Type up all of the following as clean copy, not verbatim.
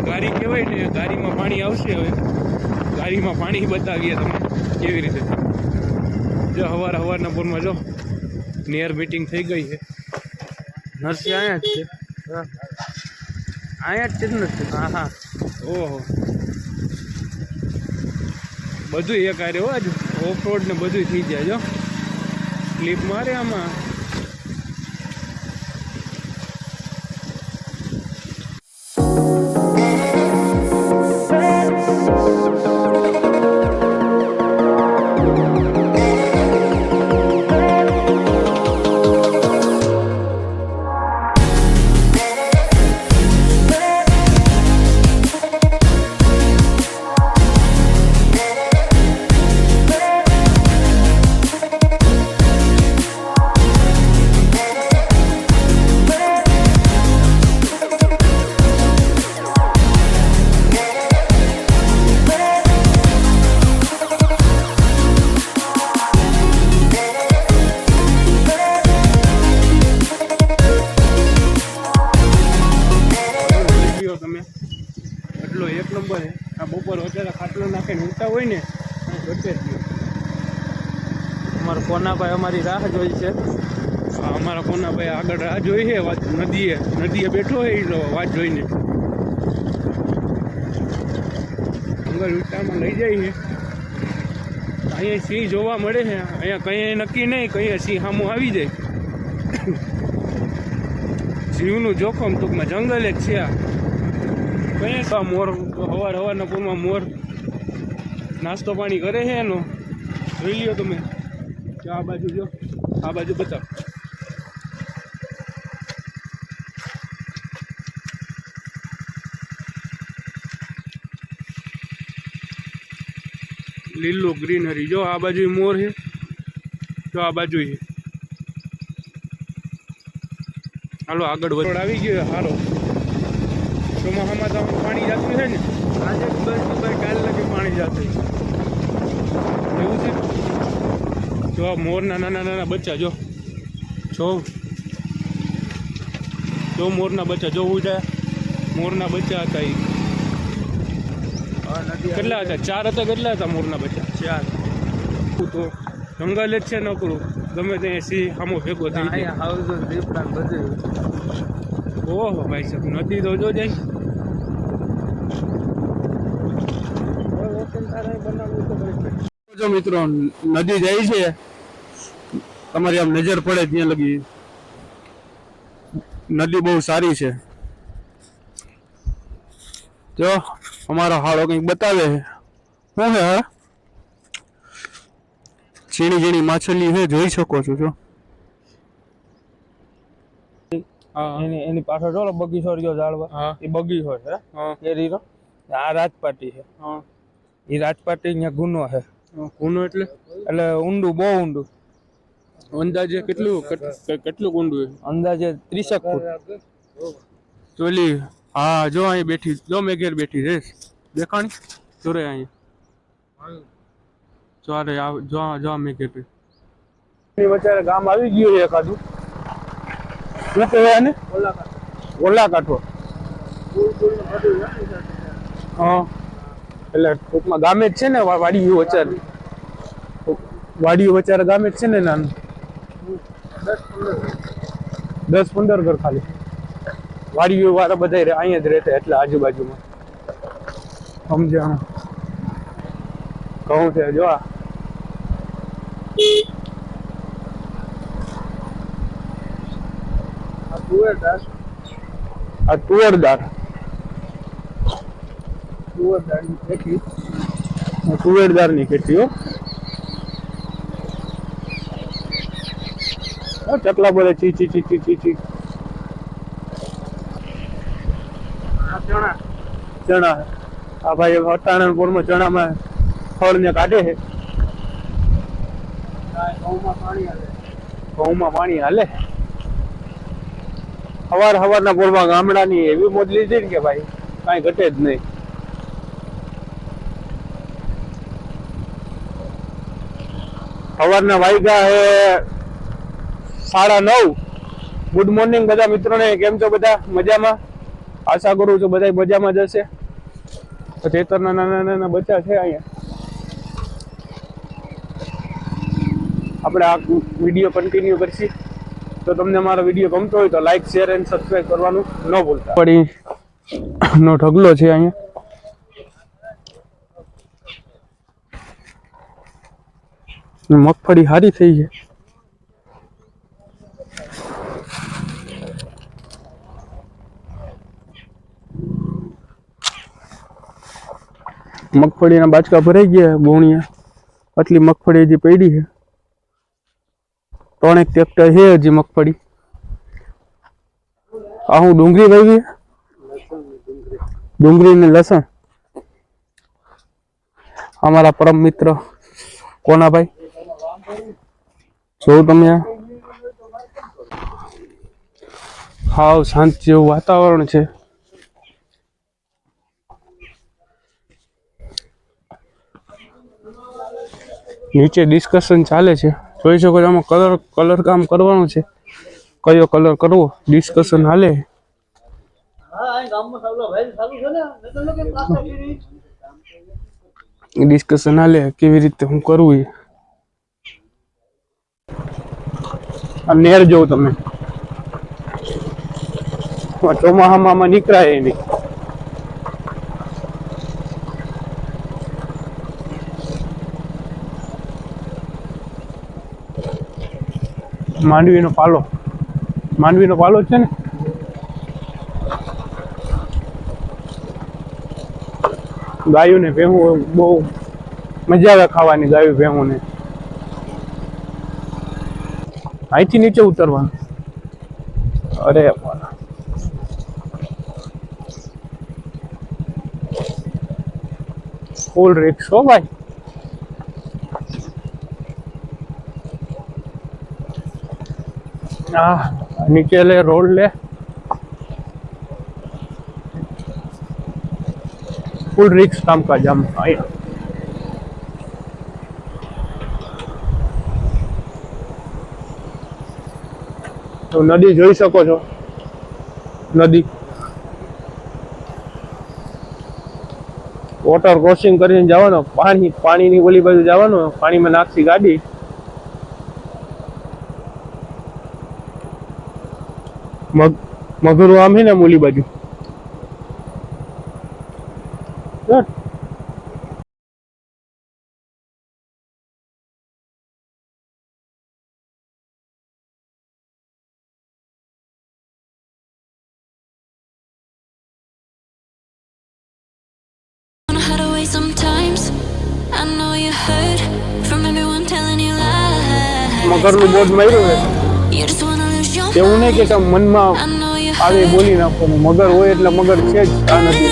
ગાડી કહેવાય ને, ગાડીમાં પાણી આવશે. હવે ગાડીમાં પાણી બતાવીએ તમે કેવી રીતે. જો હવારના પૂરમાં જો નેર મીટિંગ થઈ ગઈ છે. નરસિંહ અહીંયા જ છે, અહીંયા જ છે ને. હા ઓહો, બધું એક આરે હો. આજ ઓફ રોડ ને બધું થઈ જાય. જો સ્લીપ મારે આમાં. તમે એટલો એક નંબર છે. આ બપોર અત્યારે ખાટલો નાખીને ઊંઘતા હોય ને ઘટે જ નહીં. અમારા કોનાભાઈ અમારી રાહ જોઈ છે. અમારા કોનાભાઈ આગળ રાહ જોઈ છે. નદીએ બેઠો હોય તો વાત જોઈને જંગલ વિસ્તારમાં લઈ જાય છે. અહીંયા સિંહ જોવા મળે છે. અહીંયા કંઈ નક્કી નહીં, કંઈ સિંહ સામું આવી જાય. જીવનું જોખમ ટૂંકમાં જંગલ જ છે. કઈ મોર હવારના પૂરમાં મોર નાસ્તો પાણી કરે છે એનો. જોઈ લ્યો તમે. આ બાજુ જો, આ બાજુ બતાવ. લીલું ગ્રીનરી. જો આ બાજુ મોર છે, જો આ બાજુ છે. હાલો આગળ વધ. આવી ગયો સારો. ચોમાસામાં તો પાણી જતું છે ને. આજે બસ કાલ લગી પાણી જતું એવું છે. જો મોરના નાના બચ્ચા જો મોરના બચ્ચા જોવું છે. મોરના બચ્ચા હતા એ કેટલા હતા? 4 હતા. કેટલા હતા મોરના બચ્ચા? 4. તો જંગલ જ છે નકરું. ગમે ત્યાં સિંહ સામો ભેગો થઈ જાય. ઓહો ભાઈ સાહેબ, નદી તો જો જાય. જો મિત્રો નદી જાય છે. તમારી આમ નજર પડે ત્યાં લગી નદી બહુ સારી છે. જો અમારો હાળો કંઈક બતાવે શું છે. હા, ઝીણી માછલી છે, જોઈ શકો છો. જો એની પાછળ જો બગીચો રહ્યો ઝાડવા, એ બગીચો છે. એ રીરો આ રાજપાટી છે. એ રાજપાટી અહીંયા ગુનો છે. ગુનો એટલે ઊંડું, બહુ ઊંડું. અંદાજે કેટલું ઊંડું? અંદાજે 30 ફૂટ. ચોલી હા, જો અહીં બેઠી. જો મેં ઘેર બેઠી છે. દેખાણી જોરે અહીંયા. જો મેં ઘેર બેઠી. વચ્ચે ગામ આવી ગયું છે એકાદું. શું કહેવાય ને? ઓલા કાંઠો. હા, એટલે ટૂંકમાં ગામે જ છે ને. વાડીઓ વચારે ગામે જ છે ને. નાનું 10-15 ઘર ખાલી. વાડીઓ વાળા બધા અહીંયા જ રહેતા, એટલે આજુબાજુમાં સમજ્યા. ઘઉં છે જો. આ તુવેરદારની ખેતી હો. ચકલા બોલે ચી ચી ચી ચી ચી ચી. ચણા. આ ભાઈ અટાણપુરમાં ચણામાં ફળ ને કાઢે છે. ઘઉંમાં પાણી આવે. ઘઉંમાં પાણી હાલે. હવારના પોરમાં ગામડાની એવી મોજ લીધી ને કે ભાઈ કાંઈ ઘટે જ નહીં. સવારના વાગ્યા હે 9:30. ગુડ મોર્નિંગ બધા મિત્રોને. કેમ છો બધા? મજામાં? આશા કરું છું બધા મજામાં જ હશે. ખેતરના નાના બચ્ચા છે અહીંયા. આપણે આ વિડીયો કન્ટિન્યુ કરશી. તો તમને મારો વિડીયો ગમતો હોય તો લાઈક, શેર એન્ડ સબસ્ક્રાઈબ કરવાનું ન ભૂલતા. પડી નો ઢગલો છે અહીંયા. મગફળી સારી થઈ છે. મગફળીના બાચકા ભરાઈ ગયા બોણિયા. આટલી મગફળી હજી પડી છે. 3 ટ્રેક્ટર છે હજી મગફળી. આ હું ડુંગળી વાવી, ડુંગળી ને લસણ. અમારા પરમ મિત્ર કોનાભાઈ, જો તમે હાવ શાંત જેવું વાતાવરણ છે. નીચે ડિસ્કશન ચાલે છે, જોઈ શકો છો. આમાં કલર કામ કરવાનું છે. કયો કલર કરવો ડિસ્કશન હાલે. ડિસ્કશન હાલે કેવી રીતે હું કરવું. નેર જોઉં તમે ચોમાહામાં નીકળાય નહીં. માંડવીનો પાલો છે ને. ગાયું ને ભેહું બહુ મજા આવે ખાવાની. ગાયું ભેહું ને અહીંથી નીચે ઉતરવાનું. અરે ફૂલ રિક્સ હો ભાઈ. નીચે લે, રોડ લે, ફૂલ રિક્સ કામકાજ આમ. તો નદી જોઈ શકો છો. નદી વોટર ક્રોસિંગ કરીને જવાનો. પાણીની ઓલી બાજુ જવાનું. પાણીમાં નાખતી ગાડી. મગરું આમ હે ને ઓલી બાજુ. મગરનું બોર્ડ માર્યું છે. એવું નહીં કે મનમાં આવે બોલી નાખવાનું. મગર હોય એટલે મગર છે જ. આ નથી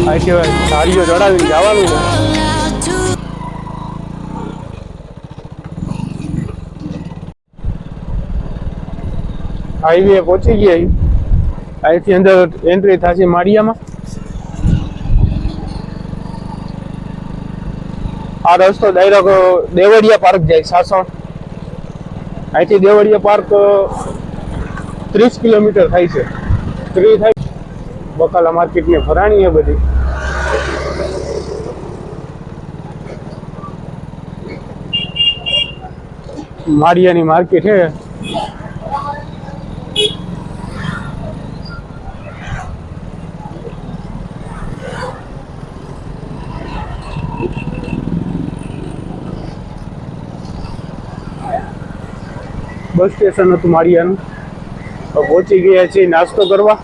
આ કહેવાય ધારીઓ ચડાવીને જવાનું છે. હાઈવે પહોંચી ગયા. અહીંથી અંદર એન્ટ્રી થશે માળિયામાં. આ રસ્તો ડાયરેક્ટ દેવળિયા પાર્ક જાય. સાસણ અહીંથી દેવળિયા પાર્ક 30 કિલોમીટર થાય છે. 30 થાય. બકાલા માર્કેટની ફરાણી એ બધી. માળિયાની માર્કેટ છે. બસ સ્ટેશન હતું માળિયાનું. પહોંચી ગયા છીએ નાસ્તો કરવા.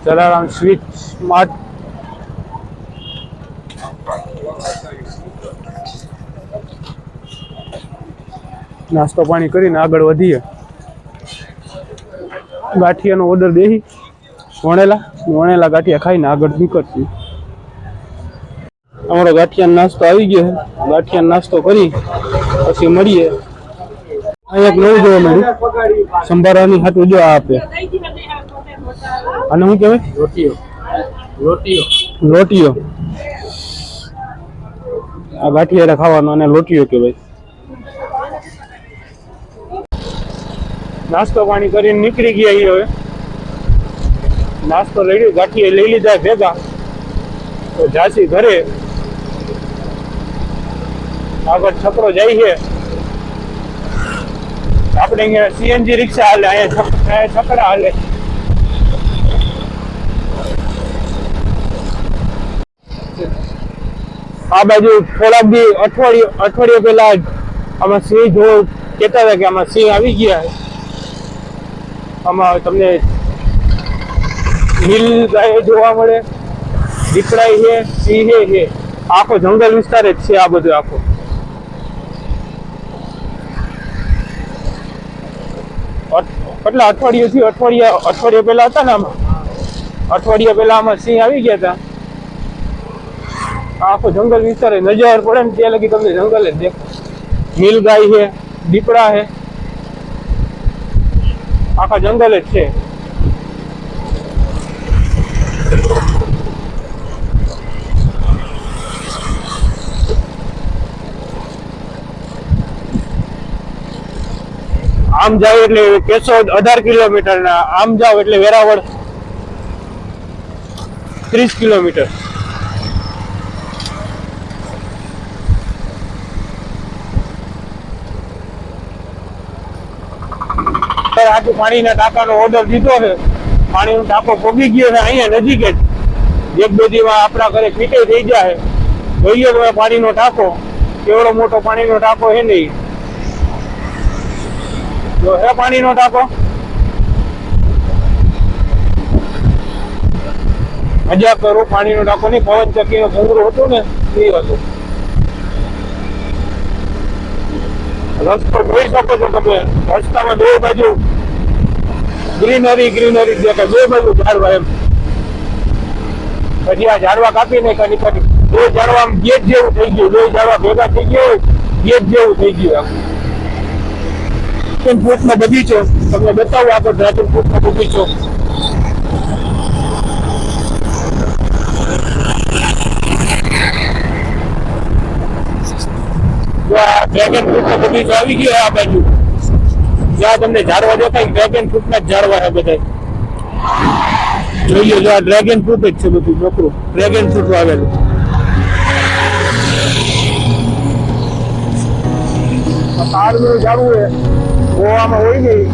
Jalaram sweet smart. નાસ્તો પાણી કરીને આગળ વધીએ. ગાંઠિયાનો ઓર્ડર દેહી વણેલા ગાંઠિયા ખાઈને આગળ નીકળશું. અમારો ગાંઠિયા નાસ્તો આવી ગયો છે. ગાંઠિયા નાસ્તો કરી પછી મળીએ. અહીંયા એક નવું જોવા મળ્યું સંભારાની હાટું જો આપે. અને શું કહેવાય? લોટીઓ. આ ગાંઠિયા ખાવાનો અને લોટીઓ કહેવાય. નાસ્તો પાણી કરીને નીકળી ગયા હવે. નાસ્તો લઈ ગાંઠિયા લઈ લીધા ભેગા તો જાસી ઘરે. આગળ છકડો જાય છે. આપણે અહીંયા સીએનજી રિક્ષા હાલે, અહીંયા છકડા હાલે. આ બાજુ થોડાક દી અઠવાડિયે પહેલા આમાં સિંહ કહેતા હતા કે આમાં સિંહ આવી ગયા. આમાં તમને નીલ ગાય જોવા મળે, દીપડાઈ છે, સિંહ છે. આખો જંગલ વિસ્તાર જ છે આ બધું આખો. કેટલા અઠવાડિયા પહેલા હતા ને આમાં, અઠવાડિયા પહેલા આમાં સિંહ આવી ગયા હતા. આખો જંગલ વિસ્તાર નજર પડે ને ત્યાં લગી તમને જંગલ જ દેખાય. નીલ ગાય છે, દીપડા છે, આખા જંગલ જ છે. આમ જાવ એટલે કેશોદ 18 કિલોમીટર, આમ જાવ એટલે વેરાવળ 30 કિલોમીટર. આટલું પાણીના ટાંકાનો ઓર્ડર દીધો છે. પાણીનો ટાંકો પોગી ગયો છે અહીંયા નજીક જ. એક બે દિવસમાં આપણા ઘરે ફીટે થઈ જાય. જોઈએ તો પાણીનો ટાંકો કેવડો મોટો પાણીનો ટાંકો છે નહીં. જો હે પાણીનો ટાંકો. મજા કરું, પાણીનો ટાંકો નહીં, પવન ચક્કીનો ઘૂંઘરું હતું ને એ હતું. રસ્તો જોઈ શકો છો તમે. રસ્તામાં બે બાજુ ગ્રીનરી દેખાય, બે બાજુ ઝાડવા. એમ પછી આ ઝાડવા કાપી નાખ્યા. પછી બે ઝાડવા આમ ગેટ જેવું થઈ ગયું. બે ઝાડવા ભેગા થઈ ગયો ગેટ જેવું થઈ ગયું. આમ ફૂટનો બગીચો તમને બતાવું. આગળ ડ્રેગન ફ્રૂટનો બગીચો. ડ્રેગન ફ્રૂટ નો બગીચો આવી ગયો આ બાજુ. જ્યાં તમને ઝાડવા દેખાય ડ્રેગન ફ્રૂટ ના ઝાડવા છે બધા. જોઈએ જો આ ડ્રેગન ફ્રૂટ જ છે બધું. છોકરું ડ્રેગન ફ્રૂટ આવેલું. તારનું ઝાડવું છે ગોવામાં હોય ગઈ.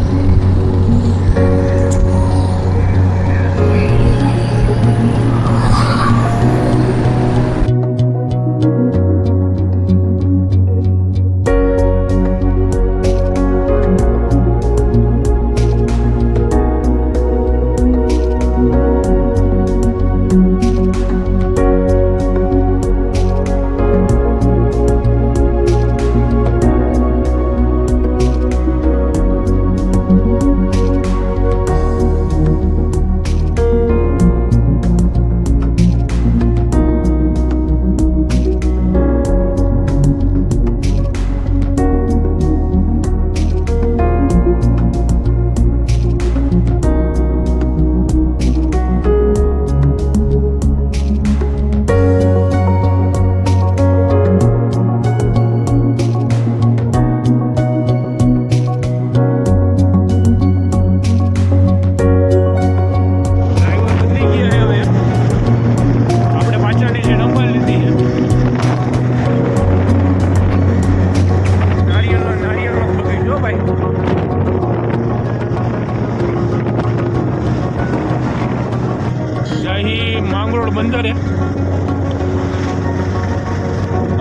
બંદર હે.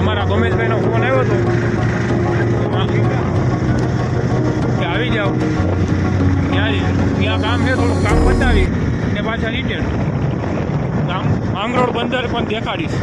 અમારા ગોમેશભાઈનો ફોન આવ્યો હતો કે આવી જાઓ, ત્યાં કામ છે, થોડુંક કામ બતાવી ને પાછા રિટર્ન. માંગરોળ બંદર પણ દેખાડીશ.